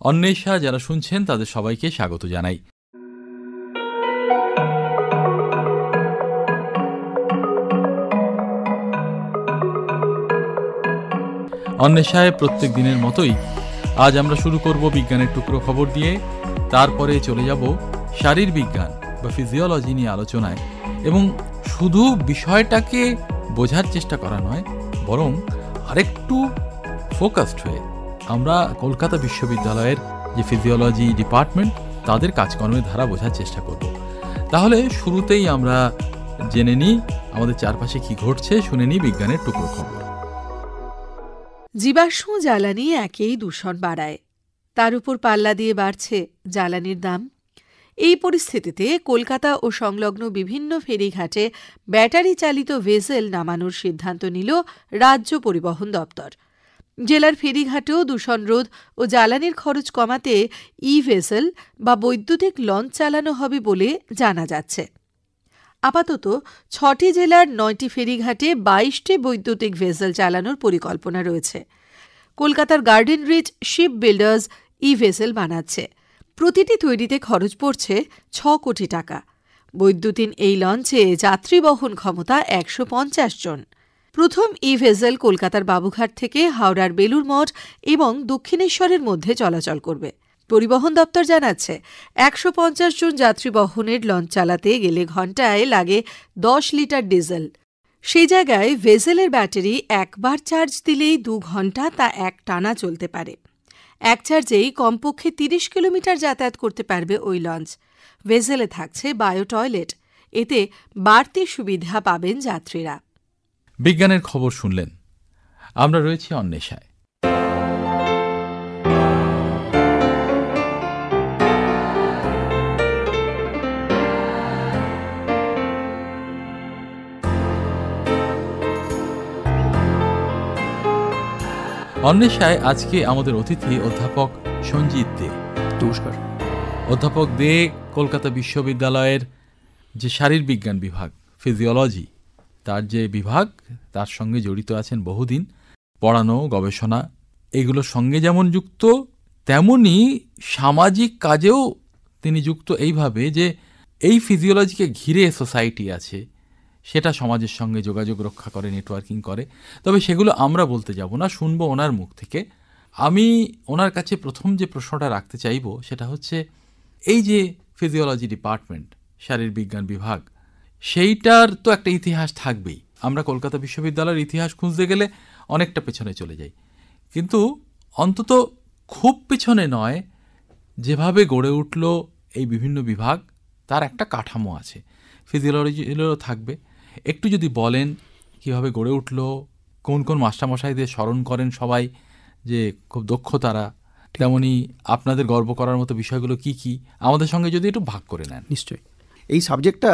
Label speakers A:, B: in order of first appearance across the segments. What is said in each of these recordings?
A: অন্বেষা যারা শুনছেন তাদের সবাইকে স্বাগত জানাই। অন্বেষায় প্রত্যেক দিনের মতোই আজ আমরা শুরু করব বিজ্ঞানের টুকরো খবর দিয়ে, তারপরে চলে যাব শারীরবিজ্ঞান বা ফিজিওলজি নিয়ে আলোচনায়। এবং শুধু বিষয়টাকে বোঝার চেষ্টা করা নয়, বরং আরেকটু ফোকাসড হয়ে আমরা কলকাতা বিশ্ববিদ্যালয়ের যে ফিজিওলজি ডিপার্টমেন্ট তাদের কাজকর্মের ধারা বোঝার চেষ্টা করব। তাহলে শুরুতেই আমরা জেনে নিই আমাদের চারপাশে কি ঘটছে, শুনে নিই বিজ্ঞানের টুকরো খবর।
B: জীবাশ্ম জ্বালানি একেই দূষণ বাড়ায়, তার উপর পাল্লা দিয়ে বাড়ছে জ্বালানির দাম। এই পরিস্থিতিতে কলকাতা ও সংলগ্ন বিভিন্ন ফেরিঘাটে ব্যাটারি চালিত ভেসেল নামানোর সিদ্ধান্ত নিল রাজ্য পরিবহন দপ্তর। জেলার ফেরিঘাটেও দূষণ রোধ ও জ্বালানির খরচ কমাতে ভেসেল বা বৈদ্যুতিক লঞ্চ চালানো হবে বলে জানা যাচ্ছে। আপাতত 6টি জেলার 9টি ফেরিঘাটে 22টি বৈদ্যুতিক ভেসেল চালানোর পরিকল্পনা রয়েছে। কলকাতার Garden Reach Shipbuilders vessel বানাচ্ছে। প্রতিটি তৈরিতে খরচ পড়ছে 6 কোটি টাকা। বৈদ্যুতিন এই লঞ্চে যাত্রী বহন ক্ষমতা 150 জন। প্রথম ভেসেল কলকাতার বাবুঘাট থেকে হাওড়ার বেলুর মঠ এবং দক্ষিণেশ্বরের মধ্যে চলাচল করবে। পরিবহন দপ্তর জানাচ্ছে 150 জন যাত্রী বহনের লঞ্চ চালাতে গেলে ঘণ্টায় লাগে 10 লিটার ডিজেল। সেই জায়গায় ভেসেলের ব্যাটারি একবার চার্জ দিলেই 2 ঘণ্টা তা এক টানা চলতে পারে। এক চার্জেই কমপক্ষে 30 কিলোমিটার যাতায়াত করতে পারবে ওই লঞ্চ। ভেসেলে থাকছে বায়ো টয়লেট, এতে বাড়তি সুবিধা পাবেন যাত্রীরা।
A: বিজ্ঞানের খবর শুনলেন, আমরা রয়েছি অন্বেষায়। অন্বেষায় আজকে আমাদের অতিথি অধ্যাপক সঞ্জিত দে।
C: নমস্কার।
A: অধ্যাপক দে কলকাতা বিশ্ববিদ্যালয়ের যে শারীরবিজ্ঞান বিভাগ, ফিজিওলজি তার যে বিভাগ, তার সঙ্গে জড়িত আছেন বহুদিন। পড়ানো, গবেষণা এগুলোর সঙ্গে যেমন যুক্ত, তেমনি সামাজিক কাজেও তিনি যুক্ত এইভাবে যে এই ফিজিওলজিকে ঘিরে সোসাইটি আছে, সেটা সমাজের সঙ্গে যোগাযোগ রক্ষা করে, নেটওয়ার্কিং করে। তবে সেগুলো আমরা বলতে যাব না, শুনবো ওনার মুখ থেকে। আমি ওনার কাছে প্রথম যে প্রশ্নটা রাখতে চাইব সেটা হচ্ছে, এই যে ফিজিওলজি ডিপার্টমেন্ট, শারীরবিজ্ঞান বিভাগ, সেইটার তো একটা ইতিহাস থাকবেই। আমরা কলকাতা বিশ্ববিদ্যালয়ের ইতিহাস খুঁজতে গেলে অনেকটা পেছনে চলে যাই, কিন্তু অন্তত খুব পেছনে নয়। যেভাবে গড়ে উঠল এই বিভিন্ন বিভাগ, তার একটা কাঠামো আছে, ফিজিওলজিরও থাকবে। একটু যদি বলেন কিভাবে গড়ে উঠল, কোন কোন মাস্টারমশাইদের স্মরণ করেন সবাই যে খুব দক্ষ তারা, তেমনি আপনাদের গর্ব করার মতো বিষয়গুলো কি কি, আমাদের সঙ্গে যদি একটু ভাগ করে নেন।
C: নিশ্চয়ই। এই সাবজেক্টটা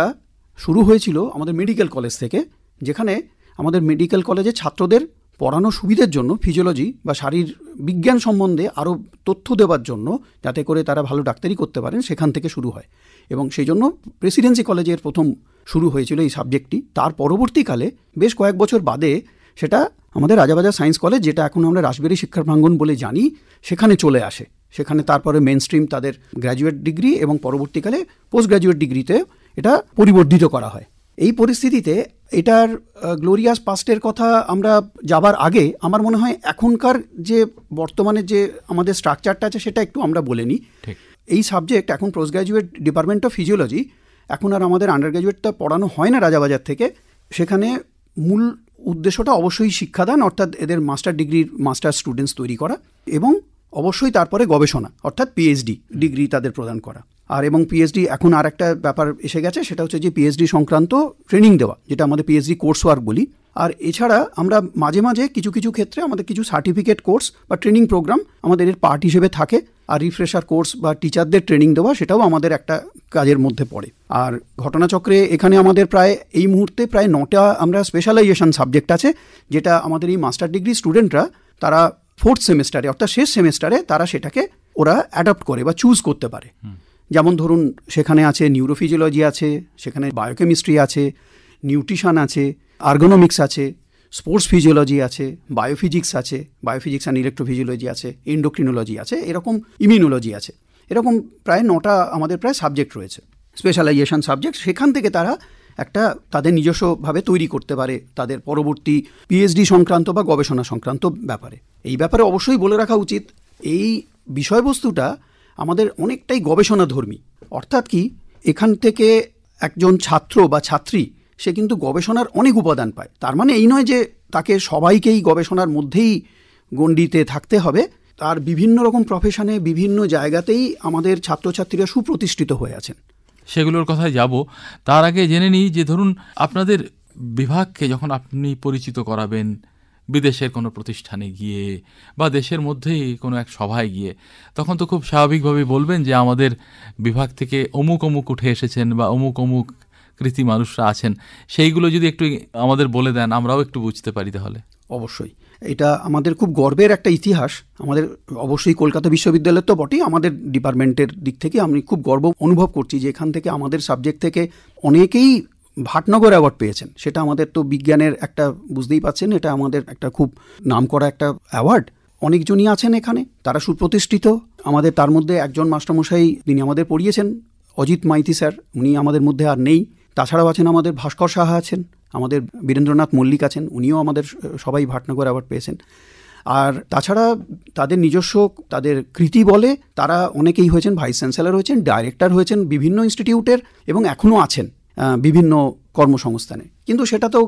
C: শুরু হয়েছিল আমাদের মেডিকেল কলেজ থেকে, যেখানে আমাদের মেডিকেল কলেজে ছাত্রদের পড়ানো সুবিধার জন্য ফিজিওলজি বা শারীর বিজ্ঞান সম্বন্ধে আরও তথ্য দেওয়ার জন্য, যাতে করে তারা ভালো ডাক্তারি করতে পারেন, সেখান থেকে শুরু হয়। এবং সেই জন্য প্রেসিডেন্সি কলেজের প্রথম শুরু হয়েছিল এই সাবজেক্টটি। তার পরবর্তীকালে বেশ কয়েক বছর বাদে সেটা আমাদের রাজাবাজার সায়েন্স কলেজ, যেটা এখন আমরা রাসবেরি শিক্ষা প্রাঙ্গণ বলে জানি, সেখানে চলে আসে। সেখানে তারপরে মেন স্ট্রিম তাদের গ্র্যাজুয়েট ডিগ্রি এবং পরবর্তীকালে পোস্ট গ্র্যাজুয়েট ডিগ্রিতে এটা পরিবর্ধিত করা হয়। এই পরিস্থিতিতে এটার গ্লোরিয়াস পাস্টের কথা আমরা যাবার আগে আমার মনে হয় এখনকার যে বর্তমানে যে আমাদের স্ট্রাকচারটা আছে সেটা একটু আমরা বলে নিই। এই সাবজেক্ট এখন post graduate department of physiology, এখন আর আমাদের আন্ডার গ্র্যাজুয়েটটা পড়ানো হয় না রাজাবাজার থেকে। সেখানে মূল উদ্দেশ্যটা অবশ্যই শিক্ষাদান, অর্থাৎ এদের মাস্টার ডিগ্রির মাস্টার স্টুডেন্টস তৈরি করা, এবং অবশ্যই তারপরে গবেষণা অর্থাৎ পিএইচডি ডিগ্রি তাদের প্রদান করা। আর এবং পিএইচডি এখন আর একটা ব্যাপার এসে গেছে, সেটা হচ্ছে যে পিএইচডি সংক্রান্ত ট্রেনিং দেওয়া, যেটা আমাদের পিএইচডি কোর্স ওয়ার্ক বলি। আর এছাড়া আমরা মাঝে মাঝে কিছু কিছু ক্ষেত্রে আমাদের কিছু সার্টিফিকেট কোর্স বা ট্রেনিং প্রোগ্রাম আমাদের এর পার্ট হিসেবে থাকে। আর রিফ্রেশার কোর্স বা টিচারদের ট্রেনিং দেওয়া, সেটাও আমাদের একটা কাজের মধ্যে পড়ে। আর ঘটনাচক্রে এখানে আমাদের প্রায় এই মুহূর্তে প্রায় 9টা আমরা স্পেশালাইজেশন সাবজেক্ট আছে, যেটা আমাদের এই মাস্টার ডিগ্রি স্টুডেন্টরা তারা 4th সেমেস্টারে অর্থাৎ শেষ সেমেস্টারে তারা সেটাকে ওরা অ্যাডপ্ট করে বা চুজ করতে পারে। যেমন ধরুন সেখানে আছে নিউরোফিজিওলজি আছে, সেখানে বায়োকেমিস্ট্রি আছে, নিউট্রিশন আছে, আর্গোনমিক্স আছে, স্পোর্টস ফিজিওলজি আছে, বায়োফিজিক্স আছে, বায়োফিজিক্স অ্যান্ড ইলেকট্রোফিজিওলজি আছে, এন্ডোক্রিনোলজি আছে, এরকম ইমিউনোলজি আছে, এরকম প্রায় 9টা আমাদের প্রায় সাবজেক্ট রয়েছে, স্পেশালাইজেশন সাবজেক্ট। সেখান থেকে তারা একটা তাদের নিজস্বভাবে তৈরি করতে পারে তাদের পরবর্তী পিএইচডি সংক্রান্ত বা গবেষণা সংক্রান্ত ব্যাপারে। এই ব্যাপারে অবশ্যই বলে রাখা উচিত, এই বিষয়বস্তুটা আমাদের অনেকটাই গবেষণাধর্মী। অর্থাৎ কি, এখান থেকে একজন ছাত্র বা ছাত্রী সে কিন্তু গবেষণার অনেক উপাদান পায়। তার মানে এই নয় যে তাকে সবাইকেই গবেষণার মধ্যেই গণ্ডিতে থাকতে হবে। তার বিভিন্ন রকম প্রফেশনে বিভিন্ন জায়গাতেই আমাদের ছাত্রছাত্রীরা সুপ্রতিষ্ঠিত হয়ে আছেন।
A: সেগুলোর কথায় যাব, তার আগে জেনে নিই যে ধরুন আপনাদের বিভাগকে যখন আপনি পরিচিত করাবেন বিদেশের কোনো প্রতিষ্ঠানে গিয়ে বা দেশের মধ্যেই কোনো এক সভায় গিয়ে, তখন তো খুব স্বাভাবিকভাবেই বলবেন যে আমাদের বিভাগ থেকে অমুক অমুক উঠে এসেছেন বা অমুক অমুক কৃতি মানুষরা আছেন। সেইগুলো যদি একটু আমাদের বলে দেন, আমরাও একটু বুঝতে পারি তাহলে।
C: অবশ্যই এটা আমাদের খুব গর্বের একটা ইতিহাস। আমাদের অবশ্যই কলকাতা বিশ্ববিদ্যালয়ের তো বটেই, আমাদের ডিপার্টমেন্টের দিক থেকে আমি খুব গর্ব অনুভব করছি যে এখান থেকে আমাদের সাবজেক্ট থেকে অনেকেই ভাটনগর অ্যাওয়ার্ড পেয়েছেন। সেটা আমাদের তো বিজ্ঞানের একটা, বুঝতেই পাচ্ছেন, এটা আমাদের একটা খুব নামকরা একটা অ্যাওয়ার্ড। অনেকজনই আছেন এখানে, তারা সুপ্রতিষ্ঠিত। আমাদের তার মধ্যে একজন মাস্টারমশাই, তিনি আমাদের পড়িয়েছেন, অজিত মাইতি স্যার, উনি আমাদের মধ্যে আর নেই। তাছাড়াও আছেন আমাদের ভাস্কর সাহা আছেন, আমাদের বীরেন্দ্রনাথ মল্লিক আছেন, উনিও আমাদের সবাই ভাটনগর অ্যাওয়ার্ড পেয়েছেন। আর তাছাড়া তাদের নিজস্ব তাদের কৃতি বলে তারা অনেকেই হয়েছেন ভাইস চ্যান্সেলর হয়েছেন, ডাইরেক্টর হয়েছেন বিভিন্ন ইনস্টিটিউটের, এবং এখনও আছেন বিভিন্ন কর্মসংস্থানে। কিন্তু সেটা তো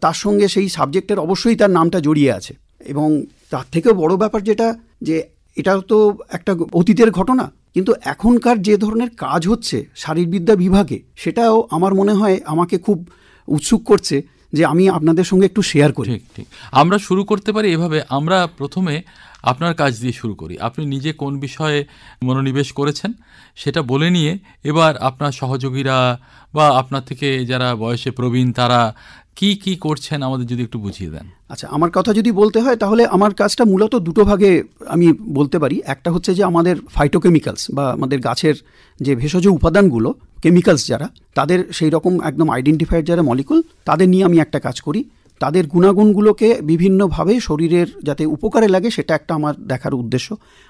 C: তার সঙ্গে সেই সাবজেক্টের অবশ্যই তার নামটা জড়িয়ে আছে। এবং তার থেকেও বড় ব্যাপার যেটা, যে এটা তো একটা অতীতের ঘটনা, কিন্তু এখনকার যে ধরনের কাজ হচ্ছে শারীরবিদ্যা বিভাগে, সেটাও আমার মনে হয় আমাকে খুব উৎসুক করছে যে আমি আপনাদের সঙ্গে একটু শেয়ার করি।
A: ঠিক ঠিক, আমরা শুরু করতে পারি এভাবে। আমরা প্রথমে আপনার কাজ দিয়ে শুরু করি। আপনি নিজে কোন বিষয়ে মনোনিবেশ করেছেন সেটা বলে নিয়ে এবার আপনার সহযোগীরা বা আপনার থেকে যারা বয়সে প্রবীণ তারা কি কি করছেন আমাদের যদি একটু বুঝিয়ে দেন।
C: আচ্ছা, আমার কথা যদি বলতে হয় তাহলে আমার কাজটা মূলত দুটো ভাগে আমি বলতে পারি। একটা হচ্ছে যে আমাদের ফাইটোকেমিক্যালস বা আমাদের গাছের যে ভেষজ উপাদানগুলো, কেমিক্যালস যারা, তাদের সেই রকম একদম আইডেন্টিফাইড যারা মলিকুল, তাদের নিয়ে আমি একটা কাজ করি। তাদের গুণাগুণগুলোকে বিভিন্নভাবে শরীরের যাতে উপকারে লাগে সেটা একটা আমার দেখার উদ্দেশ্য।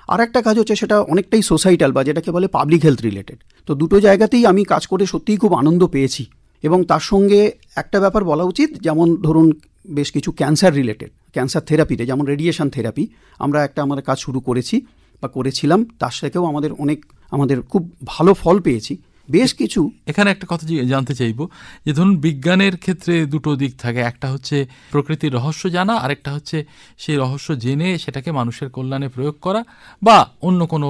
C: আর একটা কাজ হচ্ছে সেটা অনেকটাই সোসাইটাল বা যেটাকে বলে পাবলিক হেলথ রিলেটেড। তো দুটো জায়গাতেই আমি কাজ করে সত্যিই খুব আনন্দ পেয়েছি। এবং তার সঙ্গে একটা ব্যাপার বলা উচিত, যেমন ধরুন বেশ কিছু ক্যান্সার রিলেটেড, ক্যান্সার থেরাপিতে যেমন রেডিয়েশন থেরাপি, আমরা একটা আমাদের কাজ শুরু করেছি বা করেছিলাম, তার থেকেও আমাদের খুব ভালো ফল পেয়েছি। বেশ কিছু
A: এখানে একটা কথা জানতে চাইব যে ধরুন বিজ্ঞানের ক্ষেত্রে দুটো দিক থাকে, একটা হচ্ছে প্রকৃতির রহস্য জানা, আরেকটা হচ্ছে সেই রহস্য জেনে সেটাকে মানুষের কল্যাণে প্রয়োগ করা বা অন্য কোনো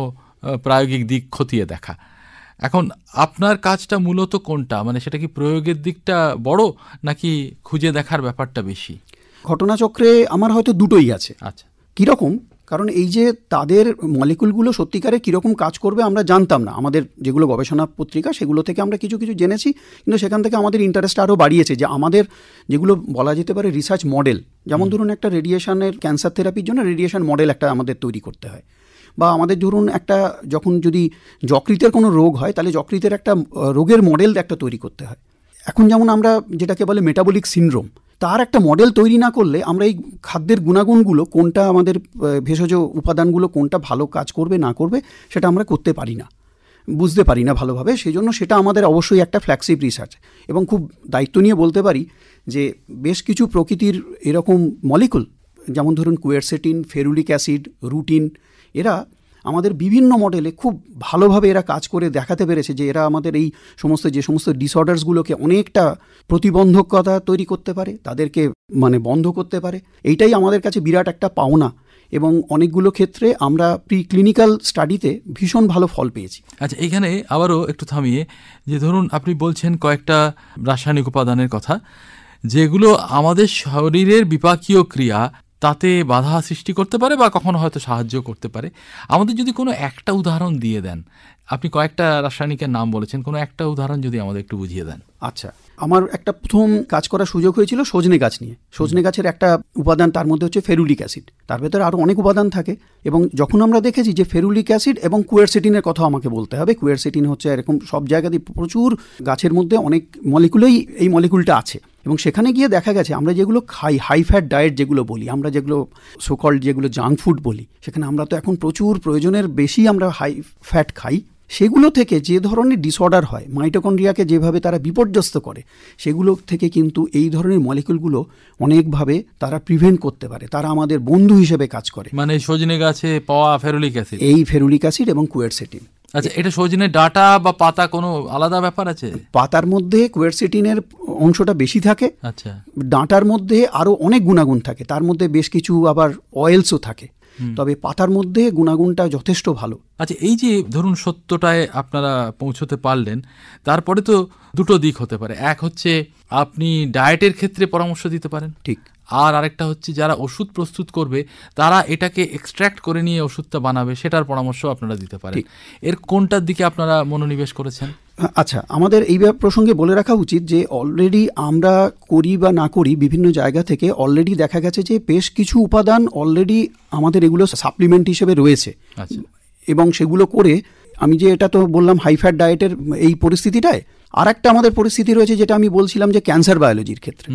A: প্রায়োগিক দিক খতিয়ে দেখা। এখন আপনার কাজটা মূলত কোনটা, মানে সেটা কি প্রয়োগের দিকটা বড় নাকি খুঁজে দেখার ব্যাপারটা বেশি?
C: ঘটনাচক্রে আমার হয়তো দুটোই আছে।
A: আচ্ছা,
C: কীরকম? কারণ এই যে তাদের মলিকুলগুলো সত্যিকারে কীরকম কাজ করবে আমরা জানতাম না। আমাদের যেগুলো গবেষণা পত্রিকা সেগুলো থেকে আমরা কিছু কিছু জেনেছি, কিন্তু সেখান থেকে আমাদের ইন্টারেস্ট আরও বাড়িয়েছে যে আমাদের যেগুলো বলা যেতে পারে রিসার্চ মডেল, যেমন ধরুন একটা রেডিয়েশনের ক্যান্সার থেরাপির জন্য রেডিয়েশন মডেল একটা আমাদের তৈরি করতে হয়, বা আমাদের ধরুন একটা যখন যদি যকৃতের কোনো রোগ হয় তাহলে যকৃতের একটা রোগের মডেল একটা তৈরি করতে হয়। এখন যেমন আমরা যেটাকে বলে মেটাবলিক সিনড্রোম, তার একটা মডেল তৈরি না করলে আমরা এই খাদ্যের গুণাগুণগুলো কোনটা, আমাদের ভেষজ উপাদানগুলো কোনটা ভালো কাজ করবে না করবে সেটা আমরা করতে পারি না, বুঝতে পারি না ভালোভাবে। সেই জন্য সেটা আমাদের অবশ্যই একটা ফ্ল্যাগশিপ রিসার্চ। এবং খুব দায়িত্ব নিয়ে বলতে পারি যে বেশ কিছু প্রকৃতির এরকম মলিকুল, যেমন ধরুন কুয়েরসেটিন, ফেরুলিক অ্যাসিড, রুটিন, এরা আমাদের বিভিন্ন মডেলে খুব ভালোভাবে এরা কাজ করে দেখাতে পেরেছে যে এরা আমাদের এই যে সমস্ত ডিসঅর্ডার্সগুলোকে অনেকটা প্রতিবন্ধকতা তৈরি করতে পারে, তাদেরকে মানে বন্ধ করতে পারে। এইটাই আমাদের কাছে বিরাট একটা পাওনা। এবং অনেকগুলো ক্ষেত্রে আমরা প্রি ক্লিনিক্যাল স্টাডিতে ভীষণ ভালো ফল পেয়েছি।
A: আচ্ছা, এখানে আবারও একটু থামিয়ে, যে ধরুন আপনি বলছেন কয়েকটা রাসায়নিক উপাদানের কথা যেগুলো আমাদের শরীরের বিপাকীয় ক্রিয়া তাতে বাধা সৃষ্টি করতে পারে বা কখনো হয়তো সাহায্য করতে পারে। আমাদের যদি কোনো একটা উদাহরণ দিয়ে দেন, আপনি কয়েকটা রাসায়নিকের নাম বলেছেন, কোনো একটা উদাহরণ যদি আমাদের একটু বুঝিয়ে দেন।
C: আচ্ছা, আমার একটা প্রথম কাজ করার সুযোগ হয়েছিল সজনে গাছ নিয়ে। সজনে গাছের একটা উপাদান তার মধ্যে হচ্ছে ফেরুলিক অ্যাসিড, তার ভেতরে আরও অনেক উপাদান থাকে। এবং যখন আমরা দেখেছি যে ফেরুলিক অ্যাসিড এবং কুয়েরসেটিনের কথা আমাকে বলতে হবে, কুয়েরসেটিন হচ্ছে এরকম সব জায়গাতেই প্রচুর গাছের মধ্যে অনেক মলিকুলেই এই মলিকুলটা আছে, এবং সেখানে গিয়ে দেখা গেছে আমরা যেগুলো খাই, হাই ফ্যাট ডায়েট যেগুলো বলি, আমরা যেগুলো সোকল্ড যেগুলো জাঙ্ক ফুড বলি, সেখানে আমরা তো এখন প্রচুর প্রয়োজনের বেশি আমরা হাই ফ্যাট খাই। সেগুলো থেকে যে ধরনের ডিসঅর্ডার হয়, মাইটোকন্ড্রিয়াকে যেভাবে তারা বিপর্যস্ত করে, সেগুলো থেকে কিন্তু এই ধরনের মলিকুলগুলো অনেকভাবে তারা প্রিভেন্ট করতে পারে, তারা আমাদের বন্ধু হিসেবে কাজ করে।
A: মানে সজনে গাছে পাওয়া ফেরুলিক অ্যাসিড,
C: এই ফেরুলিক অ্যাসিড এবং কুয়েরসেটিন।
A: আচ্ছা, এটা সজনে ডাঁটা বা পাতা কোনো আলাদা ব্যাপার আছে?
C: পাতার মধ্যে কুয়েরসেটিনের অংশটা বেশি থাকে,
A: আচ্ছা,
C: ডাঁটার মধ্যে আরও অনেক গুণাগুণ থাকে, তার মধ্যে বেশ কিছু আবার অয়েলসও থাকে, তবে পাতার মধ্যে গুণাগুণটা যথেষ্ট ভালো।
A: আচ্ছা, এই যে ধরুন সত্যটায় আপনারা পৌঁছতে পারলেন, তারপরে তো দুটো দিক হতে পারে। এক হচ্ছে আপনি ডায়েটের ক্ষেত্রে পরামর্শ দিতে পারেন,
C: ঠিক।
A: আর আরেকটা হচ্ছে যারা ওষুধ প্রস্তুত করবে তারা এটাকে এক্সট্র্যাক্ট করে নিয়ে ওষুধটা বানাবে, সেটার পরামর্শ আপনারা দিতে পারেন। এর কোনটার দিকে আপনারা মনোনিবেশ করেছেন?
C: আচ্ছা, আমাদের এই প্রসঙ্গে বলে রাখা উচিত যে অলরেডি আমরা করি বা না করি, বিভিন্ন জায়গা থেকে অলরেডি দেখা গেছে যে বেশ কিছু উপাদান অলরেডি আমাদের এগুলো সাপ্লিমেন্ট হিসেবে রয়েছে।
A: আচ্ছা,
C: এবং সেগুলো করে আমি যে এটা তো বললাম হাই ফ্যাট ডায়েটের এই পরিস্থিতিটায়, আর একটা আমাদের পরিস্থিতি রয়েছে যেটা আমি বলছিলাম যে ক্যান্সার বায়োলজির ক্ষেত্রে।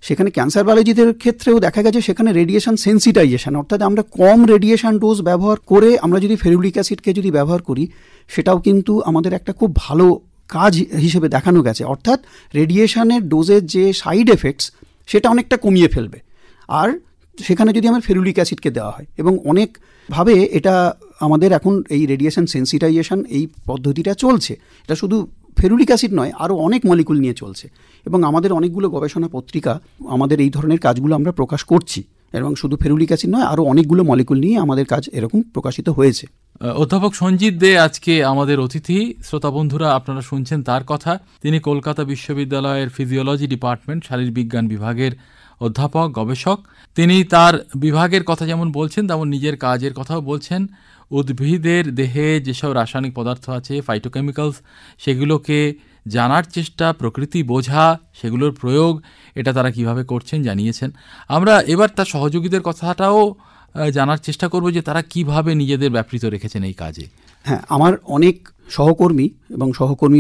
C: সেখানে ক্যান্সার বায়োলজিদের ক্ষেত্রেও দেখা গেছে সেখানে রেডিয়েশন সেন্সিটাইজেশন, অর্থাৎ আমরা কম রেডিয়েশন ডোজ ব্যবহার করে আমরা যদি ফেরুলিক অ্যাসিডকে যদি ব্যবহার করি, সেটাও কিন্তু আমাদের একটা খুব ভালো কাজ হিসেবে দেখানো গেছে। অর্থাৎ রেডিয়েশনের ডোজের যে সাইড এফেক্টস সেটা অনেকটা কমিয়ে ফেলবে, আর সেখানে যদি আমার ফেরুলিক অ্যাসিডকে দেওয়া হয়। এবং অনেকভাবে এটা আমাদের এখন এই রেডিয়েশন সেন্সিটাইজেশন এই পদ্ধতিটা চলছে। এটা শুধু ফেরুলিক অ্যাসিড নয়, আরও অনেক মলিকুল নিয়ে চলছে, এবং আমাদের অনেকগুলো গবেষণা পত্রিকা আমাদের এই ধরনের কাজগুলো আমরা প্রকাশ করছি। এবং শুধু ফেরুলিক অ্যাসিড নয়, আরও অনেকগুলো মলিকুল নিয়ে আমাদের কাজ এরকম প্রকাশিত হয়েছে।
A: অধ্যাপক সঞ্জিত দে আজকে আমাদের অতিথি। শ্রোতা বন্ধুরা, আপনারা শুনছেন তার কথা। তিনি কলকাতা বিশ্ববিদ্যালয়ের ফিজিওলজি ডিপার্টমেন্ট শারীরবিজ্ঞান বিভাগের অধ্যাপক, গবেষক। তিনি তার বিভাগের কথা যেমন বলছেন, তেমন নিজের কাজের কথাও বলছেন। উদ্ভিদের দেহে যেসব রাসায়নিক পদার্থ আছে, ফাইটোকেমিক্যালস, সেগুলোকে জানার চেষ্টা, প্রকৃতি বোঝা, সেগুলোর প্রয়োগ, এটা তারা কিভাবে করছেন জানিয়েছেন। আমরা এবার তার সহযোগীদের কথাটাও জানার চেষ্টা করব যে তারা কিভাবে নিজেদের ব্যাপৃত রেখেছেন এই কাজে।
C: হ্যাঁ, আমার অনেক সহকর্মী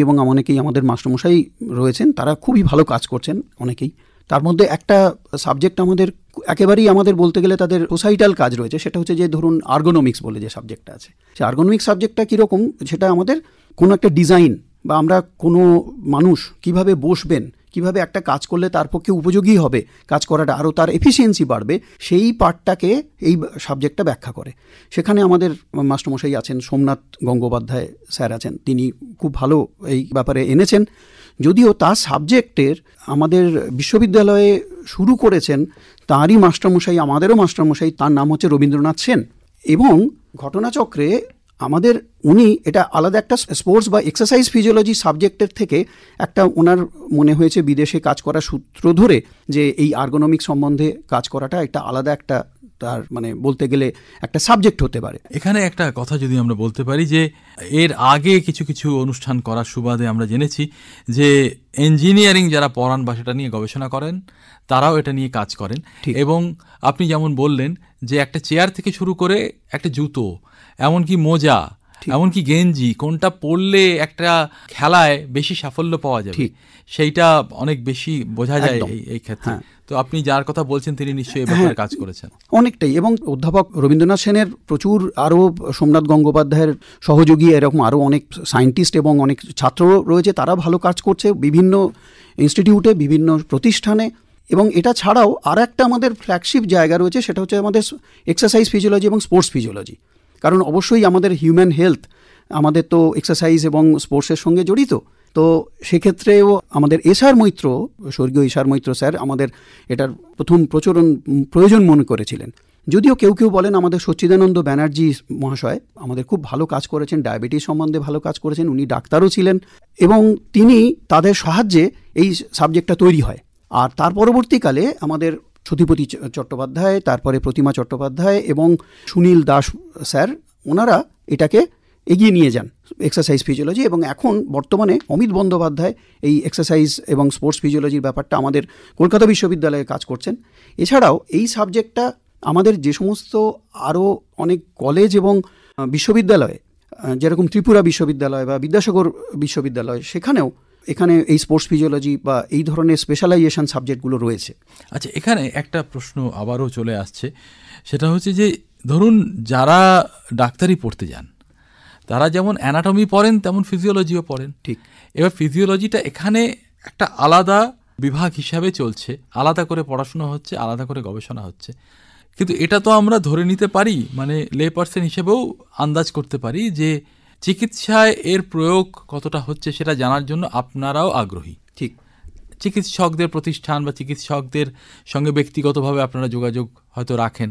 C: এবং অনেকেই আমাদের মাস্টারমশাই রয়েছেন, তারা খুবই ভালো কাজ করছেন অনেকেই। তার মধ্যে একটা সাবজেক্ট আমাদের একেবারেই আমাদের বলতে গেলে তাদের সোসাইটাল কাজ রয়েছে, সেটা হচ্ছে যে ধরুন আর্গোনমিক্স বলে যে সাবজেক্টটা আছে। সেই আর্গোনমিক্স সাবজেক্টটা কীরকম, সেটা আমাদের কোনো একটা ডিজাইন বা আমরা কোনো মানুষ কিভাবে বসবেন, কিভাবে একটা কাজ করলে তার পক্ষে উপযোগী হবে কাজ করাটা, আরও তার এফিসিয়েন্সি বাড়বে, সেই পার্টটাকে এই সাবজেক্টটা ব্যাখ্যা করে। সেখানে আমাদের মাস্টারমশাই আছেন, সোমনাথ গঙ্গোপাধ্যায় স্যার আছেন, তিনি খুব ভালো এই ব্যাপারে এনেছেন। যদিও তার সাবজেক্টের আমাদের বিশ্ববিদ্যালয়ে শুরু করেছেন তাঁরই মাস্টারমশাই, আমাদেরও মাস্টারমশাই, তার নাম হচ্ছে রবীন্দ্রনাথ সেন। এবং ঘটনাচক্রে আমাদের উনি এটা আলাদা একটা স্পোর্টস বা এক্সারসাইজ ফিজিওলজি সাবজেক্টের থেকে একটা ওনার মনে হয়েছে বিদেশে কাজ করার সূত্র ধরে যে এই আর্গোনমিক সম্বন্ধে কাজ করাটা একটা আলাদা একটা তার মানে বলতে গেলে একটা সাবজেক্ট হতে পারে।
A: এখানে একটা কথা যদি আমরা বলতে পারি যে এর আগে কিছু কিছু অনুষ্ঠান করার সুবাদে আমরা জেনেছি যে ইঞ্জিনিয়ারিং যারা পড়ান বা সেটা নিয়ে গবেষণা করেন, তারাও এটা নিয়ে কাজ করেন। এবং আপনি যেমন বললেন যে একটা চেয়ার থেকে শুরু করে একটা জুতো, এমনকি মোজা, এমনকি গেঞ্জি, কোনটা পরলে একটা খেলায় বেশি সাফল্য পাওয়া যাবে সেইটা অনেক বেশি বোঝা যায় এই ক্ষেত্রে। তো আপনি যার কথা বলছেন তিনি নিশ্চয়ই এই ব্যাপারে কাজ করেছেন
C: অনেকটাই। এবং অধ্যাপক রবীন্দ্রনাথ সেনের প্রচুর আরও সোমনাথ গঙ্গোপাধ্যায়ের সহযোগী এরকম আরও অনেক সায়েন্টিস্ট এবং অনেক ছাত্র রয়েছে, তারা ভালো কাজ করছে বিভিন্ন ইনস্টিটিউটে, বিভিন্ন প্রতিষ্ঠানে। এবং এটা ছাড়াও আর একটা আমাদের ফ্ল্যাগশিপ জায়গা রয়েছে, সেটা হচ্ছে আমাদের এক্সারসাইজ ফিজিওলজি এবং স্পোর্টস ফিজিওলজি। কারণ অবশ্যই আমাদের হিউম্যান হেলথ আমাদের তো এক্সারসাইজ এবং স্পোর্টসের সঙ্গে জড়িত। তো সেক্ষেত্রেও আমাদের এসআর মৈত্র, স্বর্গীয় এসআর মৈত্র স্যার আমাদের এটার প্রথম প্রয়োজন মনে করেছিলেন। যদিও কেউ কেউ বলেন আমাদের সচ্চিদানন্দ ব্যানার্জি মহাশয় আমাদের খুব ভালো কাজ করেছেন, ডায়াবেটিস সম্বন্ধে ভালো কাজ করেছেন, উনি ডাক্তারও ছিলেন, এবং তিনি তাদের সাহায্যে এই সাবজেক্টটা তৈরি হয়। আর তার পরবর্তীকালে আমাদের সতীপতি চট্টোপাধ্যায়, তারপরে প্রতিমা চট্টোপাধ্যায় এবং সুনীল দাস স্যার, ওনারা এটাকে এগিয়ে নিয়ে যান এক্সারসাইজ ফিজিওলজি। এবং এখন বর্তমানে অমিত বন্দ্যোপাধ্যায় এই এক্সারসাইজ এবং স্পোর্টস ফিজিওলজির ব্যাপারটা আমাদের কলকাতা বিশ্ববিদ্যালয়ে কাজ করছেন। এছাড়াও এই সাবজেক্টটা আমাদের যে সমস্ত আরও অনেক কলেজ এবং বিশ্ববিদ্যালয়ে, যেরকম ত্রিপুরা বিশ্ববিদ্যালয় বা বিদ্যাসাগর বিশ্ববিদ্যালয়, সেখানেও এখানে এই স্পোর্টস ফিজিওলজি বা এই ধরনের স্পেশালাইজেশন সাবজেক্টগুলো রয়েছে।
A: আচ্ছা, এখানে একটা প্রশ্ন আবারও চলে আসছে, সেটা হচ্ছে যে ধরুন যারা ডাক্তারি পড়তে যান তারা যেমন অ্যানাটমি পড়েন তেমন ফিজিওলজিও পড়েন।
C: ঠিক।
A: এবার ফিজিওলজিটা এখানে একটা আলাদা বিভাগ হিসাবে চলছে, আলাদা করে পড়াশোনা হচ্ছে, আলাদা করে গবেষণা হচ্ছে, কিন্তু এটা তো আমরা ধরে নিতে পারি, মানে লে পার্সন হিসেবেও আন্দাজ করতে পারি যে চিকিৎসায় এর প্রয়োগ কতটা হচ্ছে সেটা জানার জন্য আপনারাও আগ্রহী।
C: ঠিক।
A: চিকিৎসকদের প্রতিষ্ঠান বা চিকিৎসকদের সঙ্গে ব্যক্তিগতভাবে আপনারা যোগাযোগ হয়তো রাখেন,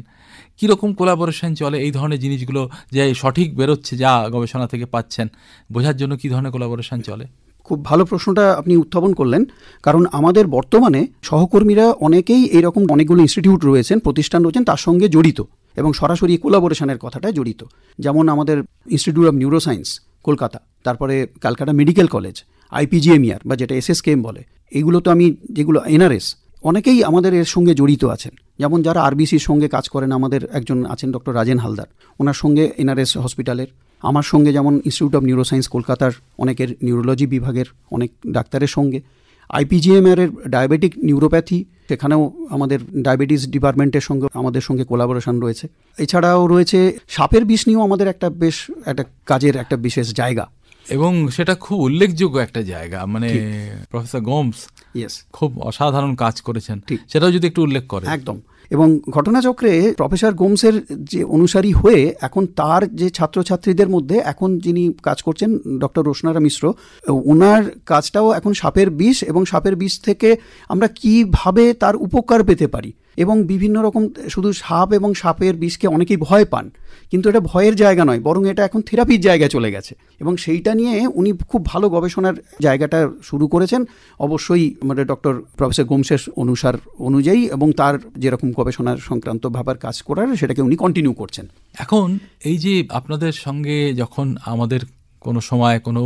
A: কীরকম কোলাবোরেশন চলে এই ধরনের জিনিসগুলো যে সঠিক বেরোচ্ছে যা গবেষণা থেকে পাচ্ছেন বোঝার জন্য কী ধরনের কোলাবোরেশন চলে?
C: খুব ভালো প্রশ্নটা আপনি উত্থাপন করলেন, কারণ আমাদের বর্তমানে সহকর্মীরা অনেকেই এইরকম অনেকগুলো ইনস্টিটিউট রয়েছেন, প্রতিষ্ঠান রয়েছেন তার সঙ্গে জড়িত এবং সরাসরি কোলাবোরেশনের কথাটা জড়িত। যেমন আমাদের ইনস্টিটিউট অফ নিউরোসায়েন্স কলকাতা, তারপরে ক্যালকাটা মেডিকেল কলেজ, IPGMER বা যেটা SSKM বলে, এইগুলো তো আমি যেগুলো NRS, অনেকেই আমাদের এর সঙ্গে জড়িত আছেন। যেমন যারা RBCর সঙ্গে কাজ করেন, আমাদের একজন আছেন ডক্টর রাজেন হালদার, ওনার সঙ্গে NRS হসপিটালের, আমার সঙ্গে যেমন ইনস্টিটিউট অফ নিউরোসায়েন্স কলকাতার অনেকের নিউরোলজি বিভাগের অনেক ডাক্তারের সঙ্গে, IPGMER এর ডায়াবেটিক নিউরোপ্যাথি, সেখানেও আমাদের ডায়াবেটিস ডিপার্টমেন্টের সঙ্গে আমাদের সঙ্গে কোলাবোরেশন রয়েছে। এছাড়াও রয়েছে সাপের বিষ নিয়েও আমাদের একটা বেশ একটা কাজের একটা বিশেষ জায়গা,
A: এবং সেটা খুব উল্লেখযোগ্য একটা জায়গা। মানে প্রফেসর গোমস খুব অসাধারণ কাজ করেছেন, সেটাও যদি একটু উল্লেখ করেন।
C: একদম। এবং ঘটনাচক্রে প্রফেসর গোমসের যে অনুসারী হয়ে এখন তার যে ছাত্রছাত্রীদের মধ্যে এখন যিনি কাজ করছেন ডক্টর রোশনারা মিশ্র, ওনার কাজটাও এখন সাপের বিষ এবং সাপের বিষ থেকে আমরা কিভাবে তার উপকার পেতে পারি, এবং বিভিন্ন রকম, শুধু সাপ এবং সাপের বিষকে অনেকেই ভয় পান, কিন্তু এটা ভয়ের জায়গা নয়, বরং এটা এখন থেরাপির জায়গায় চলে গেছে, এবং সেইটা নিয়ে উনি খুব ভালো গবেষণার জায়গাটা শুরু করেছেন। অবশ্যই মানে ডক্টর প্রফেসর গোমসের অনুযায়ী এবং তার যেরকম গবেষণার সংক্রান্ত ভাবার কাজ করার সেটাকে উনি কন্টিনিউ করছেন।
A: এখন এই যে আপনাদের সঙ্গে যখন আমাদের কোনো সময় কোনো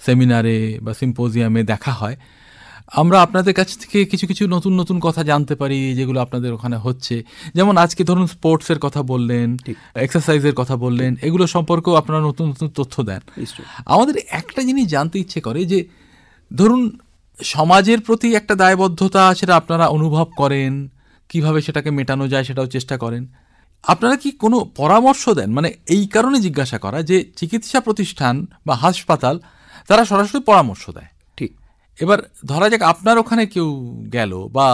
A: সেমিনারে বা সিম্পোজিয়ামে দেখা হয়, আমরা আপনাদের কাছ থেকে কিছু কিছু নতুন নতুন কথা জানতে পারি যেগুলো আপনাদের ওখানে হচ্ছে। যেমন আজকে ধরুন স্পোর্টসের কথা বললেন, এক্সারসাইজের কথা বললেন, এগুলো সম্পর্কেও আপনারা নতুন নতুন তথ্য দেন। আমাদের একটা জিনিস জানতে ইচ্ছে করে যে ধরুন সমাজের প্রতি একটা দায়বদ্ধতা সেটা আপনারা অনুভব করেন, কিভাবে সেটাকে মেটানো যায় সেটাও চেষ্টা করেন। আপনারা কি কোনো পরামর্শ দেন? মানে এই কারণে জিজ্ঞাসা করা যে চিকিৎসা প্রতিষ্ঠান বা হাসপাতাল তারা সরাসরি পরামর্শ দেয়, এবার ধরা যাক আপনার ওখানে কেউ গেল বা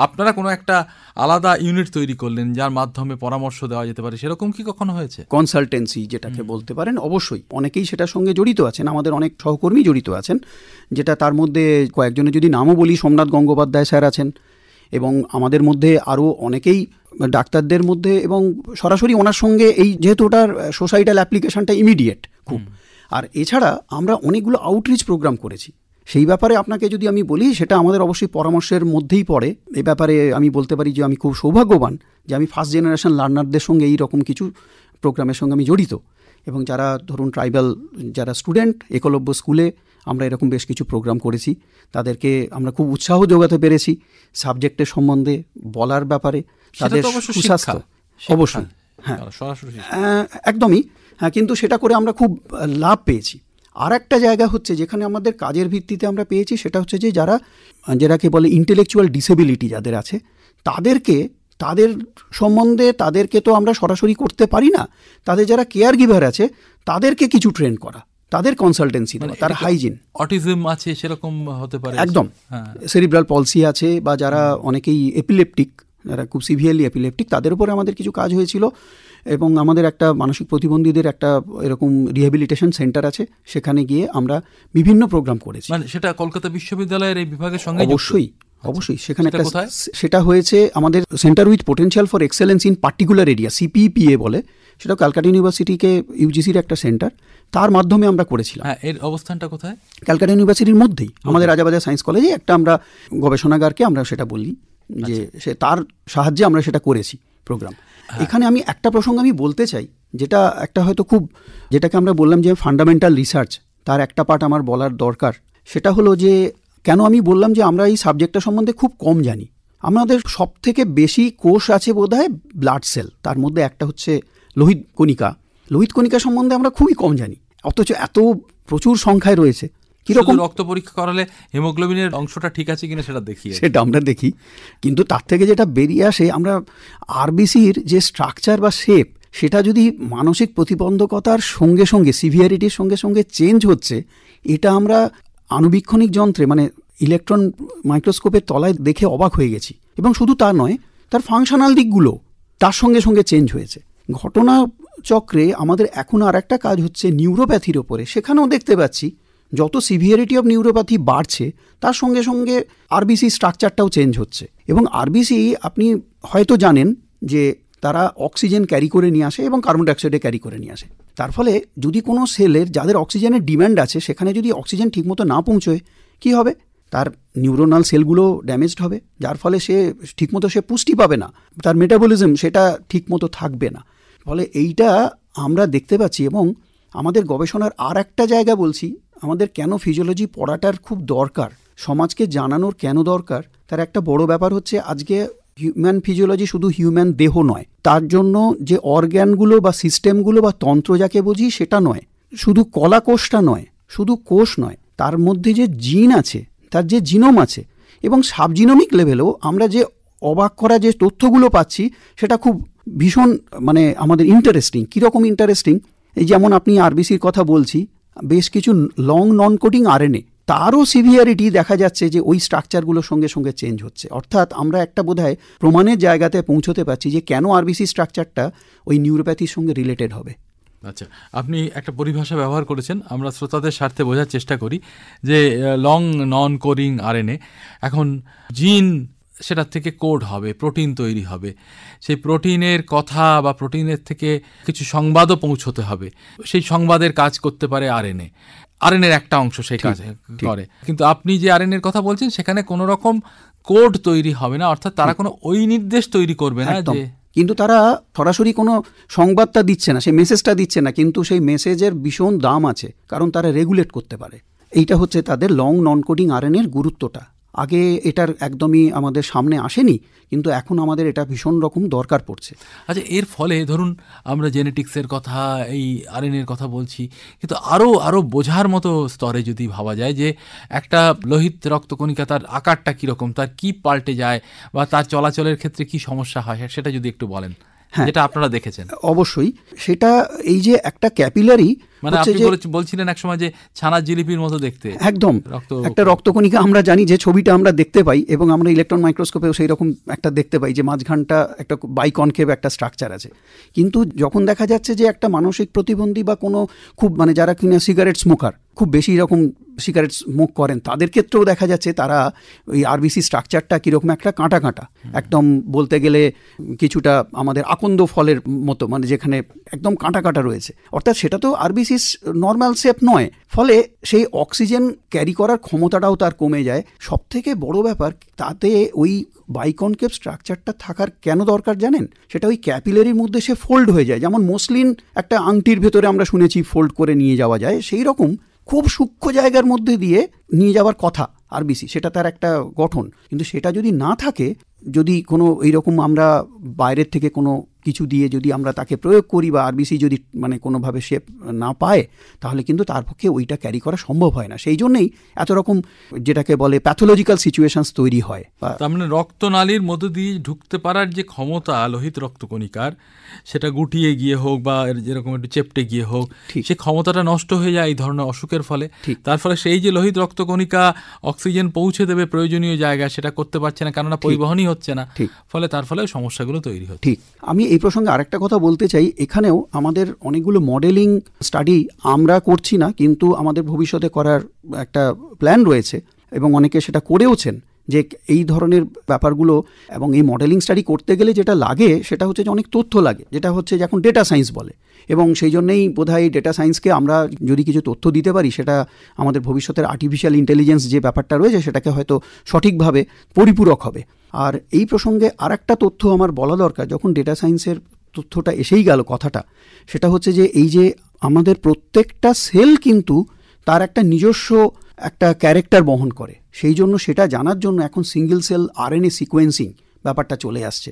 A: আপনারা কোনো একটা আলাদা ইউনিট তৈরি করলেন যার মাধ্যমে পরামর্শ দেওয়া যেতে পারে, সেরকম কি কখনো হয়েছে?
C: কনসালটেন্সি যেটাকে বলতে পারেন, অবশ্যই অনেকেই সেটার সঙ্গে জড়িত আছেন, আমাদের অনেক সহকর্মী জড়িত আছেন, যেটা তার মধ্যে কয়েকজনের যদি নামও বলি, সোমনাথ গঙ্গোপাধ্যায় স্যার আছেন, এবং আমাদের মধ্যে আরও অনেকেই ডাক্তারদের মধ্যে, এবং সরাসরি ওনার সঙ্গে এই যেহেতু ওটার সোসাইটাল অ্যাপ্লিকেশনটা ইমিডিয়েট খুব। আর এছাড়া আমরা অনেকগুলো আউটরিচ প্রোগ্রাম করেছি, সেই ব্যাপারে আপনাকে যদি আমি বলি সেটা আমাদের অবশ্যই পরামর্শের মধ্যেই পড়ে। এই ব্যাপারে আমি বলতে পারি যে আমি খুব সৌভাগ্যবান যে আমি ফার্স্ট জেনারেশন লার্নারদের সঙ্গে এই রকম কিছু প্রোগ্রামের সঙ্গে আমি জড়িত, এবং যারা ধরুন ট্রাইবাল যারা স্টুডেন্ট একলব্য স্কুলে আমরা এরকম বেশ কিছু প্রোগ্রাম করেছি, তাদেরকে আমরা খুব উৎসাহ যোগাতে পেরেছি সাবজেক্টের সম্বন্ধে বলার ব্যাপারে, তাদের সুস্বাস্থ্য অবশ্যই, হ্যাঁ একদমই, হ্যাঁ, কিন্তু সেটা করে আমরা খুব লাভ পেয়েছি। আর একটা জায়গা হচ্ছে যেখানে আমাদের কাজের ভিত্তিতে আমরা পেয়েছি, সেটা হচ্ছে যে যারাকে বলে ইন্টেলেকচুয়াল ডিসেবিলিটি যাদের আছে, তাদের সম্বন্ধে তাদেরকে তো আমরা সরাসরি করতে পারি না, তাদের যারা কেয়ার গিভার আছে তাদেরকে কিছু ট্রেন করা, তাদের কনসালটেন্সি দেওয়া, তার হাইজিন,
A: অটিজম আছে সেরকম হতে পারে,
C: একদম সেরিব্রাল পলসি আছে, বা যারা অনেকেই এপিলেপটিক, যারা খুব সিভিয়ারলি এপিলেপটিক, তাদের উপরে আমাদের কিছু কাজ হয়েছিল। এবং আমাদের একটা মানসিক প্রতিবন্ধীদের একটা এরকম রিহ্যাবিলিটেশন সেন্টার আছে, সেখানে গিয়ে আমরা বিভিন্ন প্রোগ্রাম করেছি।
A: মানে সেটা কলকাতা বিশ্ববিদ্যালয়ের এই বিভাগের সঙ্গে?
C: অবশ্যই সেখানে সেটা হয়েছে আমাদের centre with potential for excellence in particular area, CPPA বলে, সেটা ক্যালকাটা ইউনিভার্সিটিকে UGCর একটা সেন্টার, তার মাধ্যমে আমরা করেছিলাম।
A: হ্যাঁ, এর অবস্থানটা কোথায়?
C: ক্যালকাটা ইউনিভার্সিটির মধ্যেই আমাদের রাজাবাজার সায়েন্স কলেজে একটা আমরা গবেষণাগারকে আমরা সেটা বলি যে সে তার সাহায্যে আমরা সেটা করেছি প্রোগ্রাম। এখানে আমি একটা প্রসঙ্গ আমি বলতে চাই, যেটা একটা হয়তো খুব, যেটাকে আমরা বললাম যে ফান্ডামেন্টাল রিসার্চ, তার একটা পার্ট আমার বলার দরকার। সেটা হলো যে কেন আমি বললাম যে আমরা এই সাবজেক্টটা সম্বন্ধে খুব কম জানি। আমাদের সব থেকে বেশি কোষ আছে বোধহয় ব্লাড সেল, তার মধ্যে একটা হচ্ছে লোহিত কণিকা। লোহিত কণিকা সম্বন্ধে আমরা খুবই কম জানি, অথচ এত প্রচুর সংখ্যায় রয়েছে। কিরকম
A: রক্ত পরীক্ষা করালে হিমোগ্লোবিনের অংশটা ঠিক আছে কিনা সেটা দেখি,
C: সেটা আমরা দেখি। কিন্তু তার থেকে যেটা বেরিয়ে আসে, আমরা আরবিসির যে স্ট্রাকচার বা শেপ, সেটা যদি মানসিক প্রতিবন্ধকতার সঙ্গে সঙ্গে, সিভিয়ারিটির সঙ্গে সঙ্গে চেঞ্জ হচ্ছে, এটা আমরা আণুবীক্ষণিক যন্ত্রে মানে ইলেকট্রন মাইক্রোস্কোপের তলায় দেখে অবাক হয়ে গেছি। এবং শুধু তা নয়, তার ফাংশনাল দিকগুলো তার সঙ্গে সঙ্গে চেঞ্জ হয়েছে। ঘটনা চক্রে আমাদের এখন আর একটা কাজ হচ্ছে নিউরোপ্যাথির ওপরে। সেখানেও দেখতে পাচ্ছি যত সিভিয়ারিটি অফ নিউরোপ্যাথি বাড়ছে, তার সঙ্গে সঙ্গে আরবিসি স্ট্রাকচারটাও চেঞ্জ হচ্ছে। এবং আরবিসি আপনি হয়তো জানেন যে তারা অক্সিজেন ক্যারি করে নিয়ে আসে এবং কার্বন ডাইঅক্সাইডে ক্যারি করে নিয়ে আসে। তার ফলে যদি কোনো সেলের যাদের অক্সিজেনের ডিম্যান্ড আছে, সেখানে যদি অক্সিজেন ঠিকমতো না পৌঁছয়, কী হবে? তার নিউরোনাল সেলগুলো ড্যামেজড হবে, যার ফলে সে ঠিকমতো সে পুষ্টি পাবে না, তার মেটাবলিজম সেটা ঠিকমতো থাকবে না। ফলে এইটা আমরা দেখতে পাচ্ছি। এবং আমাদের গবেষণার আর একটা জায়গা বলছি, আমাদের কেন ফিজিওলজি পড়াটার খুব দরকার, সমাজকে জানানোর কেন দরকার, তার একটা বড় ব্যাপার হচ্ছে আজকে হিউম্যান ফিজিওলজি শুধু হিউম্যান দেহ নয়, তার জন্য যে অর্গ্যানগুলো বা সিস্টেমগুলো বা তন্ত্র যাকে বুঝি সেটা নয়, শুধু কলাকোষটা নয়, শুধু কোষ নয়, তার মধ্যে যে জিন আছে, তার যে জিনোম আছে, এবং সাবজিনোমিক লেভেলেও আমরা যে অবাক করা যে তথ্যগুলো পাচ্ছি, সেটা খুব ভীষণ মানে আমাদের ইন্টারেস্টিং। কীরকম ইন্টারেস্টিং? এই যেমন আপনি আরবিসির কথা বলছি, বেশ কিছু লং নন কোডিং আরএনএ, তারও সিভিয়ারিটি দেখা যাচ্ছে যে ওই স্ট্রাকচারগুলোর সঙ্গে সঙ্গে চেঞ্জ হচ্ছে। অর্থাৎ আমরা একটা বোধহয় প্রমাণের জায়গাতে পৌঁছতে পারছি যে কেন আরবিসি স্ট্রাকচারটা ওই নিউরোপ্যাথির সঙ্গে রিলেটেড হবে।
A: আচ্ছা, আপনি একটা পরিভাষা ব্যবহার করেছেন, আমরা শ্রোতাদের স্বার্থে বোঝার চেষ্টা করি যে লং নন কোডিং আরএনএ। এখন জিন, সেটার থেকে কোড হবে, প্রোটিন তৈরি হবে, সেই প্রোটিনের কথা বা প্রোটিনের থেকে কিছু সংবাদও পৌঁছতে হবে, সেই সংবাদের কাজ করতে পারে আরএনএ। আরএনএর একটা অংশ সেই কাজ করে। কিন্তু আপনি যে আরএনএর কথা বলছেন, সেখানে কোনো রকম কোড তৈরি হবে না, অর্থাৎ তারা কোনো ওই নির্দেশ তৈরি করবে না যে,
C: কিন্তু তারা সরাসরি কোনো সংবাদটা দিচ্ছে না, সেই মেসেজটা দিচ্ছে না, কিন্তু সেই মেসেজের ভীষণ দাম আছে, কারণ তারা রেগুলেট করতে পারে। এইটা হচ্ছে তাদের লং নন কোডিং আরএনএর গুরুত্বটা। আগে এটার একদমই আমাদের সামনে আসেনি, কিন্তু এখন আমাদের এটা ভীষণ রকম দরকার পড়ছে।
A: আচ্ছা, এর ফলে ধরুন আমরা জেনেটিক্সের কথা, এই আরএনএর কথা বলছি, কিন্তু আরও বোঝার মতো স্তরে যদি ভাবা যায় যে একটা লোহিত রক্তকণিকা, তার আকারটা কীরকম, তার কি পাল্টে যায়, বা তার চলাচলের ক্ষেত্রে কি সমস্যা হয়, সেটা যদি একটু বলেন, যেটা আপনারা দেখেছেন।
C: অবশ্যই, সেটা এই যে একটা ক্যাপিলারি,
A: মানে আপনি বলছিলেন একসময় যে ছানার জিলিপির মতো দেখতে,
C: একদম একটা রক্তকণিকা আমরা জানি যে ছবিটা আমরা দেখতে পাই, এবং আমরা ইলেকট্রন মাইক্রোস্কোপেও সেই রকম একটা দেখতে পাই যে মাঝখানটা একটা বাইকনকেভ একটা স্ট্রাকচার আছে। কিন্তু যখন দেখা যাচ্ছে যে একটা মানসিক প্রতিবন্ধী বা কোনো খুব মানে যারা কিনা সিগারেট স্মোকার, খুব বেশি এরকম সিগারেট স্মোক করেন, তাদের ক্ষেত্রেও দেখা যাচ্ছে তারা ওই আরবিসি স্ট্রাকচারটা কীরকম একটা কাঁটা কাঁটা, একদম বলতে গেলে কিছুটা আমাদের আকন্দ ফলের মতো, মানে যেখানে একদম কাঁটা কাঁটা রয়েছে। অর্থাৎ সেটা তো আরবিসি নর্মাল শেপ নয়, ফলে সেই অক্সিজেন ক্যারি করার ক্ষমতাটাও তার কমে যায়। সবথেকে বড় ব্যাপার, তাতে ওই বাইকনকেভ স্ট্রাকচারটা থাকার কেন দরকার জানেন? সেটা ওই ক্যাপিলারির মধ্যে সে ফোল্ড হয়ে যায়, যেমন মসলিন একটা আংটির ভেতরে আমরা শুনেছি ফোল্ড করে নিয়ে যাওয়া যায়, সেই রকম খুব সূক্ষ্ম জায়গার মধ্যে দিয়ে নিয়ে যাওয়ার কথা আরবিসি, সেটা তার একটা গঠন। কিন্তু সেটা যদি না থাকে, যদি কোনো এইরকম আমরা বাইরের থেকে কোনো কিছু দিয়ে যদি আমরা তাকে প্রয়োগ করি, বা আরবিসি যদি মানে কোনোভাবে শেপ না পায়, তাহলে কিন্তু তার পক্ষে ওইটা ক্যারি করা সম্ভব হয় না। সেই জন্যেই এত রকম যেটাকে বলে প্যাথোলজিক্যাল সিচুয়েশনস তৈরি হয়।
A: তার মানে রক্তনালীর মধ্য দিয়ে ঢুকতে পারার যে ক্ষমতা লোহিত রক্তকণিকার, সেটা গুটিয়ে গিয়ে হোক বা যেরকম একটু চেপটে গিয়ে হোক, সেই ক্ষমতাটা নষ্ট হয়ে যায় এই ধরনের অসুখের ফলে। তার ফলে সেই যে লোহিত রক্তকণিকা অক্সিজেন পৌঁছে দেবে প্রয়োজনীয় জায়গায়, সেটা করতে পারছে না, কেননা পরিবহনই হচ্ছে না, ফলে তার ফলে সমস্যাগুলো তৈরি হচ্ছে।
C: ঠিক, আমি এই প্রসঙ্গে আরেকটা কথা বলতে চাই। এখানেও আমাদের অনেকগুলো মডেলিং স্টাডি আমরা করছি না, কিন্তু আমাদের ভবিষ্যতে করার একটা প্ল্যান রয়েছে, এবং অনেকে সেটা করেওছেন, যে এই ধরনের ব্যাপারগুলো। এবং এই মডেলিং স্টাডি করতে গেলে যেটা লাগে, সেটা হচ্ছে যে অনেক তথ্য লাগে, যেটা হচ্ছে যে এখন ডেটা সায়েন্স বলে। এবং সেই জন্যেই বোধহয় ডেটা সায়েন্সকে আমরা যদি কিছু তথ্য দিতে পারি, সেটা আমাদের ভবিষ্যতের আর্টিফিশিয়াল ইন্টেলিজেন্স যে ব্যাপারটা রয়েছে, সেটাকে হয়তো সঠিকভাবে পরিপূরক হবে। আর এই প্রসঙ্গে আর একটা তথ্য আমার বলা দরকার, যখন ডেটা সায়েন্সের তথ্যটা এসেই গেল কথাটা, সেটা হচ্ছে যে এই যে আমাদের প্রত্যেকটা সেল কিন্তু তার একটা নিজস্ব একটা ক্যারেক্টার বহন করে। সেই জন্য সেটা জানার জন্য এখন সিঙ্গেল সেল আরএনএ সিকোয়েন্সিং ব্যাপারটা চলে আসছে।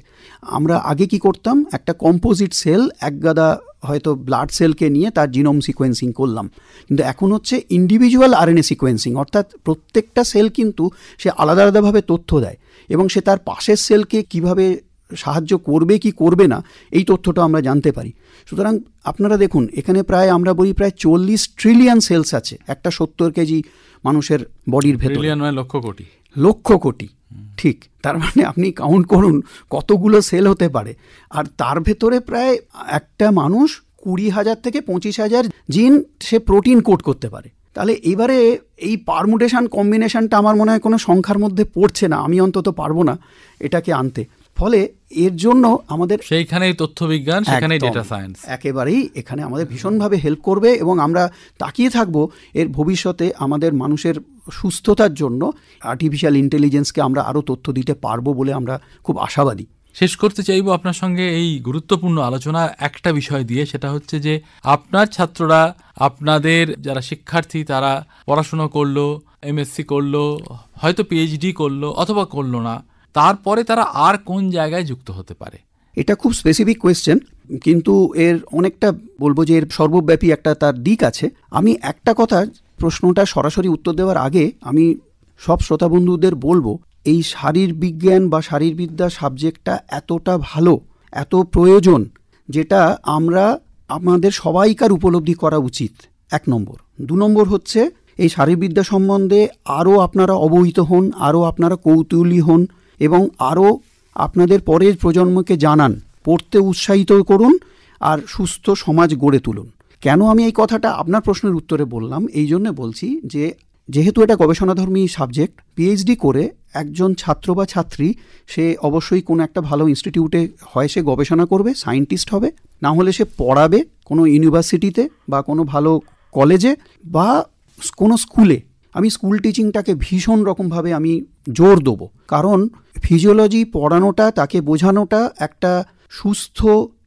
C: আমরা আগে কি করতাম, একটা কম্পোজিট সেল, এক গাদা হয়তো ব্লাড সেলকে নিয়ে তার জিনোম সিকোয়েন্সিং করলাম, কিন্তু এখন হচ্ছে ইন্ডিভিজুয়াল আরএনএ সিকোয়েন্সিং, অর্থাৎ প্রত্যেকটা সেল কিন্তু সে আলাদা আলাদাভাবে তথ্য দেয় এবং সে তার পাশের সেলকে কিভাবে সাহায্য করবে কি করবে না এই তথ্যটা আমরা জানতে পারি। সুতরাং আপনারা দেখুন, এখানে প্রায় আমরা বলি প্রায় 40 ট্রিলিয়ন সেলস আছে একটা 70 কেজি মানুষের বডির ভেতরে।
A: লক্ষ কোটি,
C: লক্ষ কোটি, ঠিক। তার মানে আপনি কাউন্ট করুন কতগুলো সেল হতে পারে। আর তার ভেতরে প্রায় একটা মানুষ 20,000 থেকে 25,000 জিন সে প্রোটিন কোড করতে পারে। তাহলে এবারে এই পারমুটেশন কম্বিনেশনটা আমার মনে হয় কোনো সংখ্যার মধ্যে পড়ছে না, আমি অন্তত পারবো না এটাকে আনতে। ফলে এর জন্য আমাদের
A: সেইখানেই তথ্যবিজ্ঞান, সেখানেই ডেটা সায়েন্স
C: একেবারেই এখানে আমাদের ভীষণভাবে হেল্প করবে এবং আমরা তাকিয়ে থাকবো এর ভবিষ্যতে আমাদের মানুষের সুস্থতার জন্য আর্টিফিশিয়াল ইন্টেলিজেন্সকে আমরা আরও তথ্য দিতে পারবো বলে আমরা খুব আশাবাদী।
A: শেষ করতে চাইব আপনার সঙ্গে এই গুরুত্বপূর্ণ আলোচনা একটা বিষয় দিয়ে, সেটা হচ্ছে যে আপনার ছাত্ররা, আপনাদের যারা শিক্ষার্থী তারা পড়াশুনো করলো, এমএসসি করলো, হয়তো পিএইচডি করলো অথবা করলো না, তারপরে তারা আর কোন জায়গায় যুক্ত হতে পারে?
C: এটা খুব স্পেসিফিক কোয়েশ্চেন, কিন্তু এর অনেকটা বলবো যে এর সর্বব্যাপী একটা তার দিক আছে। আমি একটা কথা, প্রশ্নটা সরাসরি উত্তর দেওয়ার আগে আমি সব শ্রোতা বন্ধুদের বলবো, এই শারীরবিজ্ঞান বা শারীরবিদ্যা সাবজেক্টটা এতটা ভালো, এত প্রয়োজন, যেটা আমরা আমাদের সবাইকার উপলব্ধি করা উচিত, 1 নম্বর। 2 নম্বর হচ্ছে এই শারীরবিদ্যা সম্বন্ধে আরও আপনারা অবহিত হন, আরও আপনারা কৌতূহলী হন এবং আরও আপনাদের পরের প্রজন্মকে জানান, পড়তে উৎসাহিত করুন আর সুস্থ সমাজ গড়ে তুলুন। কেন আমি এই কথাটা আপনার প্রশ্নের উত্তরে বললাম, এই জন্য বলছি যে যেহেতু এটা গবেষণাধর্মী সাবজেক্ট, পিএইচডি করে একজন ছাত্র বা ছাত্রী সে অবশ্যই কোনো একটা ভালো ইনস্টিটিউটে হয় সে গবেষণা করবে, সায়েন্টিস্ট হবে, না হলে সে পড়াবে কোনো ইউনিভার্সিটিতে বা কোনো ভালো কলেজে বা কোনো স্কুলে। আমি স্কুল টিচিংটাকে ভীষণ রকমভাবে আমি জোর দেবো, কারণ ফিজিওলজি পড়ানোটা, তাকে বোঝানোটা একটা সুস্থ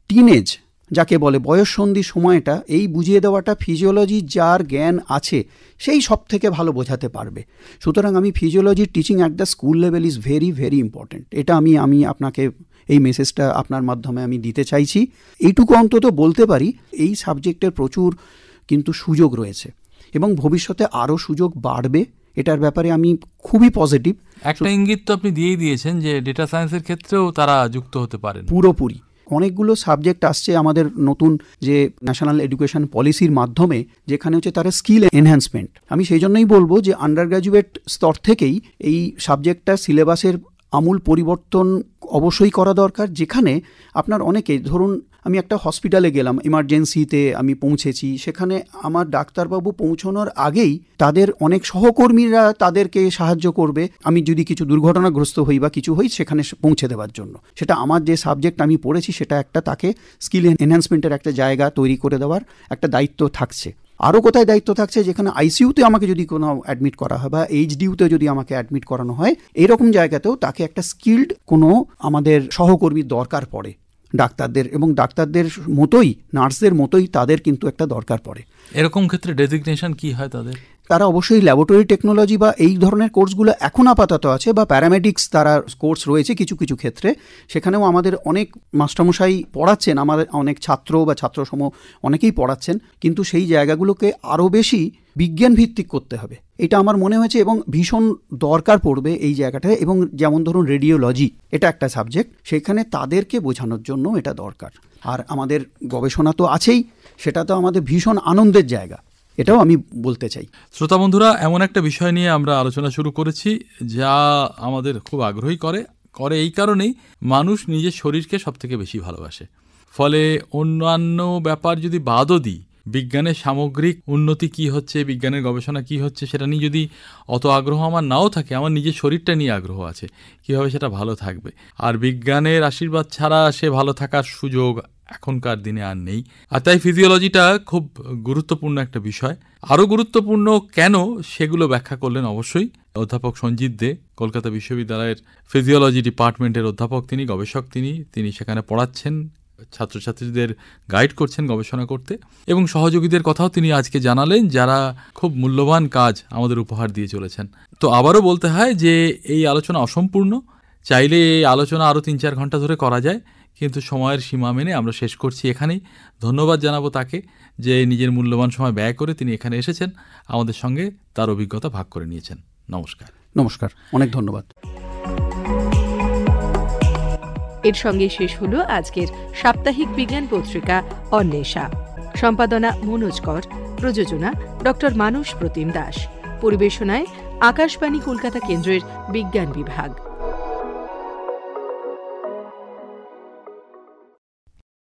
C: টিনেজ যাকে বলে বয়ঃসন্ধি সময়টা, এই বুঝিয়ে দেওয়াটা ফিজিওলজি যার জ্ঞান আছে সেই সব থেকে ভালো বোঝাতে পারবে। সুতরাং আমি physiology teaching at the school level is very very important. এটা আমি আপনাকে এই মেসেজটা আপনার মাধ্যমে আমি দিতে চাইছি। এইটুকু অন্তত বলতে পারি, এই সাবজেক্টের প্রচুর কিন্তু সুযোগ রয়েছে এবং ভবিষ্যতে আরও সুযোগ বাড়বে, এটার ব্যাপারে আমি খুবই পজিটিভ।
A: একটা ইঙ্গিত তো আপনি দিয়েই দিয়েছেন যে ডেটা সায়েন্সের ক্ষেত্রেও তারা যুক্ত হতে পারেন।
C: পুরোপুরি অনেকগুলো সাবজেক্ট আসছে আমাদের নতুন যে ন্যাশনাল এডুকেশন পলিসির মাধ্যমে, যেখানে হচ্ছে তারা স্কিল এনহ্যান্সমেন্ট। আমি সেই জন্যই বলবো যে আন্ডার গ্র্যাজুয়েট স্তর থেকেই এই সাবজেক্টটা সিলেবাসের আমূল পরিবর্তন অবশ্যই করা দরকার। যেখানে আপনার অনেকে, ধরুন আমি একটা হসপিটালে গেলাম, ইমার্জেন্সিতে আমি পৌঁছেছি, সেখানে আমার ডাক্তারবাবু পৌঁছানোর আগেই তাদের অনেক সহকর্মীরা তাদেরকে সাহায্য করবে, আমি যদি কিছু দুর্ঘটনাগ্রস্ত হই বা কিছু হই সেখানে পৌঁছে দেওয়ার জন্য। সেটা আমার যে সাবজেক্ট আমি পড়েছি সেটা একটা তাকে স্কিল এনহ্যান্সমেন্টের একটা জায়গা তৈরি করে দেওয়ার একটা দায়িত্ব থাকছে। আরও কোথায় দায়িত্ব থাকছে, যেখানে আইসিইউতে আমাকে যদি কোনো অ্যাডমিট করা হয় বা এইচডিইউতে যদি আমাকে অ্যাডমিট করানো হয়, এইরকম জায়গাতেও তাকে একটা স্কিল্ড কোনো আমাদের সহকর্মীর দরকার পড়ে। ডাক্তারদের এবং ডাক্তারদের মতোই নার্সদের মতোই তাদের কিন্তু একটা দরকার পড়ে।
A: এরকম ক্ষেত্রে ডেজিগনেশন কি হয় তাদের?
C: তারা অবশ্যই ল্যাবরেটরি টেকনোলজি বা এই ধরনের কোর্সগুলো এখন আপাতত আছে, বা প্যারামেডিক্স তারা কোর্স রয়েছে কিছু কিছু ক্ষেত্রে। সেখানেও আমাদের অনেক মাস্টারমশাই পড়াচ্ছেন, আমাদের অনেক ছাত্র বা ছাত্রসমূহ অনেকেই পড়াচ্ছেন, কিন্তু সেই জায়গাগুলোকে আরও বেশি বিজ্ঞান ভিত্তিক করতে হবে, এটা আমার মনে হয়েছে এবং ভীষণ দরকার পড়বে এই জায়গাটায়। এবং যেমন ধরুন রেডিওলজি, এটা একটা সাবজেক্ট, সেখানে তাদেরকে বোঝানোর জন্য এটা দরকার। আর আমাদের গবেষণা তো আছেই, সেটা তো আমাদের ভীষণ আনন্দের জায়গা, এটাও আমি বলতে চাই।
A: শ্রোতা বন্ধুরা, এমন একটা বিষয় নিয়ে আমরা আলোচনা শুরু করেছি যা আমাদের খুব আগ্রহী করে এই কারণেই মানুষ নিজের শরীরকে সবথেকে বেশি ভালোবাসে। ফলে অন্যান্য ব্যাপার যদি বাদও দিই, বিজ্ঞানের সামগ্রিক উন্নতি কি হচ্ছে, বিজ্ঞানের গবেষণা কি হচ্ছে, সেটা নিয়ে যদি অত আগ্রহ আমার নাও থাকে, আমার নিজের শরীরটা নিয়ে আগ্রহ আছে, কীভাবে সেটা ভালো থাকবে। আর বিজ্ঞানের আশীর্বাদ ছাড়া সে ভালো থাকার সুযোগ এখনকার দিনে আর নেই। আর তাই ফিজিওলজিটা খুব গুরুত্বপূর্ণ একটা বিষয়। আরও গুরুত্বপূর্ণ কেন, সেগুলো ব্যাখ্যা করলেন অবশ্যই অধ্যাপক সঞ্জিত দে, কলকাতা বিশ্ববিদ্যালয়ের ফিজিওলজি ডিপার্টমেন্টের অধ্যাপক, তিনি গবেষক, তিনি সেখানে পড়াচ্ছেন, ছাত্রছাত্রীদের গাইড করছেন গবেষণা করতে, এবং সহযোগীদের কথাও তিনি আজকে জানালেন, যারা খুব মূল্যবান কাজ আমাদের উপহার দিয়ে চলেছেন। তো আবারও বলতে হয় যে এই আলোচনা অসম্পূর্ণ, চাইলে এই আলোচনা আরও 3-4 ঘন্টা ধরে করা যায়, কিন্তু সময়ের সীমা মেনে আমরা শেষ করছি এখানেই। ধন্যবাদ জানাবো তাকে যে নিজের মূল্যবান সময় ব্যয় করে তিনি এখানে এসেছেন, আমাদের সঙ্গে তার অভিজ্ঞতা ভাগ করে নিয়েছেন। নমস্কার।
C: নমস্কার, অনেক ধন্যবাদ।
B: এর সঙ্গে শেষ হলো আজকের সাপ্তাহিক বিজ্ঞান পত্রিকা অন্বেষা। সম্পাদনা মনোজ কর, প্রযোজনা ডক্টর মানস প্রতিম দাস, পরিবেশনায় আকাশবাণী কলকাতা কেন্দ্রের বিজ্ঞান বিভাগ।